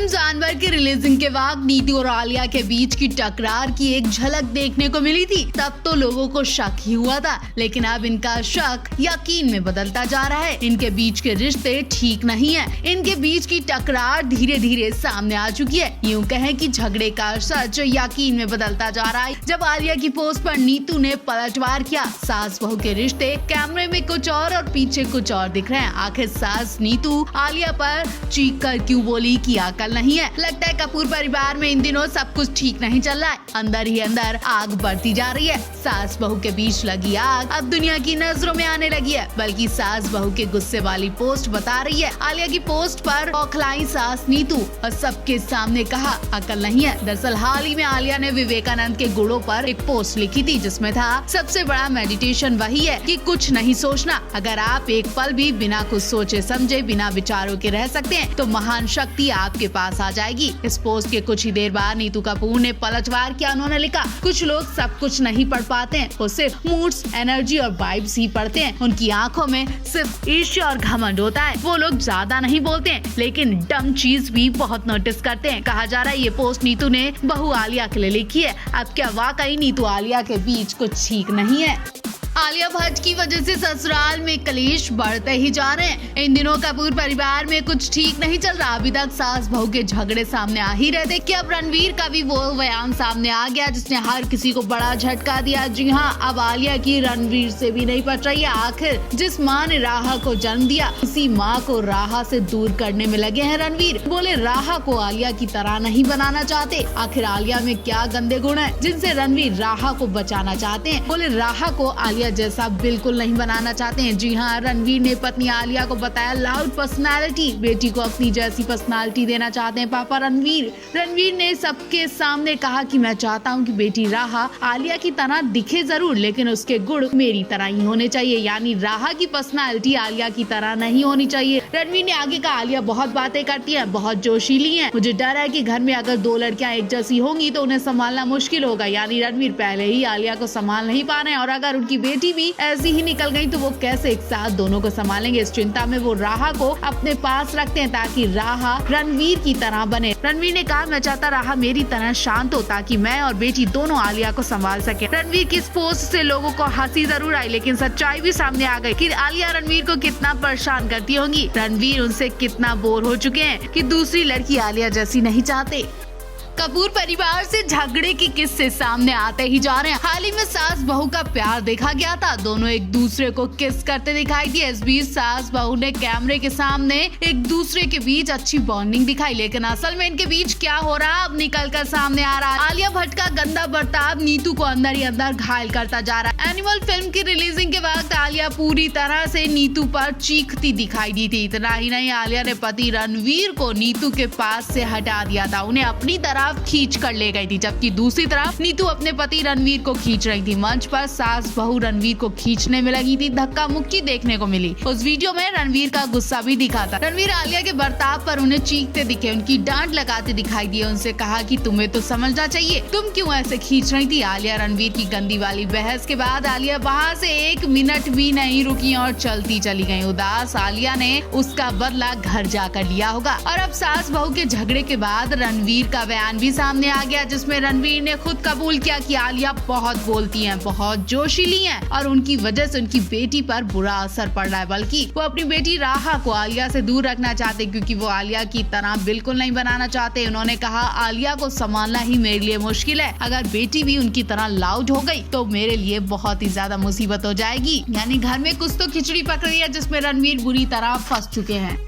Film जानवर के releasing के वक्त नीतू और आलिया के बीच की टकरार की एक झलक देखने को मिली थी। तब तो लोगों को शक ही हुआ था, लेकिन अब इनका शक यकीन में बदलता जा रहा है। इनके बीच के रिश्ते ठीक नहीं है। इनके बीच की टकरार धीरे धीरे सामने आ चुकी है। यूँ कहें कि झगड़े का सच यकीन में बदलता जा रहा है। जब आलिया की पोस्ट पर नीतू ने पलटवार किया, सास बहू के रिश्ते कैमरे में कुछ और पीछे कुछ और दिख रहे हैं। आखिर सास नीतू आलिया पर चीख कर क्यों बोली कि अकल नहीं है। लगता है कपूर परिवार में इन दिनों सब कुछ ठीक नहीं चल रहा है। अंदर ही अंदर आग बढ़ती जा रही है। सास बहू के बीच लगी आग अब दुनिया की नजरों में आने लगी है। बल्कि सास बहू के गुस्से वाली पोस्ट बता रही है। आलिया की पोस्ट पर औखलाई सास नीतू और सबके सामने कहा अकल नहीं है। दरअसल हाल ही में आलिया ने विवेकानंद के गुणों पर एक पोस्ट लिखी थी, जिसमें था सबसे बड़ा मेडिटेशन वही है कि कुछ नहीं सोचना। अगर आप एक पल भी बिना कुछ सोचे समझे बिना विचारों के रह सकते हैं तो महान शक्ति आपके पास आ जाएगी। इस पोस्ट के कुछ ही देर बाद नीतू कपूर ने पलटवार किया। उन्होंने लिखा, कुछ लोग सब कुछ नहीं पढ़ पाते हैं, वो सिर्फ मूड्स, एनर्जी और वाइब्स ही पढ़ते हैं। उनकी आंखों में सिर्फ ईर्ष्या और घमंड होता है। वो लोग ज्यादा नहीं बोलते हैं, लेकिन डम चीज भी बहुत नोटिस करते हैं। कहा जा रहा है ये पोस्ट नीतू ने बहू आलिया के लिए लिखी है। अब क्या वाकई नीतू आलिया के बीच कुछ ठीक नहीं है? आलिया भट्ट की वजह से ससुराल में कलेश बढ़ते ही जा रहे हैं। इन दिनों कपूर परिवार में कुछ ठीक नहीं चल रहा। अभी तक सास बहू के झगड़े सामने आ ही रहे थे कि अब रणवीर का भी वो बयान सामने आ गया जिसने हर किसी को बड़ा झटका दिया। जी हाँ, अब आलिया की रणवीर से भी नहीं पट रही है। आखिर जिस माँ ने राहा को जन्म दिया, उसी माँ को राहा से दूर करने में लगे हैं रणवीर। बोले राहा को आलिया की तरह नहीं बनाना चाहते। आखिर आलिया में क्या गंदे गुण है जिनसे रणवीर राहा को बचाना चाहते हैं? बोले राहा को आलिया जैसा बिल्कुल नहीं बनाना चाहते हैं। जी हाँ, रणवीर ने पत्नी आलिया को बताया लाउड पर्सनालिटी। बेटी को अपनी जैसी पर्सनालिटी देना चाहते हैं पापा रणवीर। रणवीर ने सबके सामने कहा कि मैं चाहता हूँ कि बेटी राहा आलिया की तरह दिखे जरूर, लेकिन उसके गुण मेरी तरह ही होने चाहिए। यानी राहा की पर्सनालिटी आलिया की तरह नहीं होनी चाहिए। रणवीर ने आगे कहा, आलिया बहुत बातें करती है, बहुत जोशीली है। मुझे डर है कि घर में अगर दो लड़कियां एक जैसी होंगी तो उन्हें संभालना मुश्किल होगा। यानी रणवीर पहले ही आलिया को संभाल नहीं पा रहे हैं, और अगर उनकी बेटी भी ऐसी ही निकल गई तो वो कैसे एक साथ दोनों को संभालेंगे। इस चिंता में वो राहा को अपने पास रखते हैं ताकि राहा रणवीर की तरह बने। रणवीर ने कहा, मैं चाहता राहा मेरी तरह शांत हो ताकि मैं और बेटी दोनों आलिया को संभाल सके। रणवीर की इस पोस्ट से लोगों को हंसी जरूर आई, लेकिन सच्चाई भी सामने आ गई कि आलिया रणवीर को कितना परेशान करती होंगी। रणवीर उनसे कितना बोर हो चुके हैं कि दूसरी लड़की आलिया जैसी नहीं चाहते। कपूर परिवार से झगड़े के किस्से सामने आते ही जा रहे हैं। हाल ही में सास बहू का प्यार देखा गया था। दोनों एक दूसरे को किस करते दिखाई दिए। इस बीच सास बहू ने कैमरे के सामने एक दूसरे के बीच अच्छी बॉन्डिंग दिखाई, लेकिन असल में इनके बीच क्या हो रहा अब निकल कर सामने आ रहा है। आलिया भट्ट का गंदा बर्ताव नीतू को अंदर ही अंदर घायल करता जा रहा है। एनिमल फिल्म की रिलीजिंग के वक्त आलिया पूरी तरह से नीतू पर चीखती दिखाई दी थी। इतना ही नहीं, आलिया ने पति रणवीर को नीतू के पास से हटा दिया था, उन्हें अपनी तरफ खींच कर ले गई थी, जबकि दूसरी तरफ नीतू अपने पति रणवीर को खींच रही थी। मंच पर सास बहू रणवीर को खींचने में लगी थी। धक्का मुक्की देखने को मिली। उस वीडियो में रणवीर का गुस्सा भी दिखा था। रणवीर आलिया के बर्ताव पर उन्हें चीखते दिखे, उनकी डांट लगाते दिखाई दिए। उनसे कहा कि तुम्हें तो समझना चाहिए, तुम क्यों ऐसे खींच रही थी। आलिया रणवीर की गंदी वाली बहस के बाद आलिया वहाँ से एक मिनट भी नहीं रुकी और चलती चली गई। उदास आलिया ने उसका बदला घर जाकर लिया होगा। और अब सास बहू के झगड़े के बाद रणवीर का बयान भी सामने आ गया, जिसमें रणवीर ने खुद कबूल किया कि आलिया बहुत बोलती हैं, बहुत जोशीली हैं और उनकी वजह से उनकी बेटी पर बुरा असर पड़ रहा है। बल्कि वो अपनी बेटी राहा को आलिया से दूर रखना चाहते क्योंकि वो आलिया की तरह बिल्कुल नहीं बनाना चाहते। उन्होंने कहा, आलिया को संभालना ही मेरे लिए मुश्किल है। अगर बेटी भी उनकी तरह लाउड हो गई तो मेरे लिए बहुत ही ज्यादा मुसीबत हो जाएगी। यानी घर में कुछ तो खिचड़ी पक रही है जिसमें रणवीर बुरी तरह फंस चुके हैं।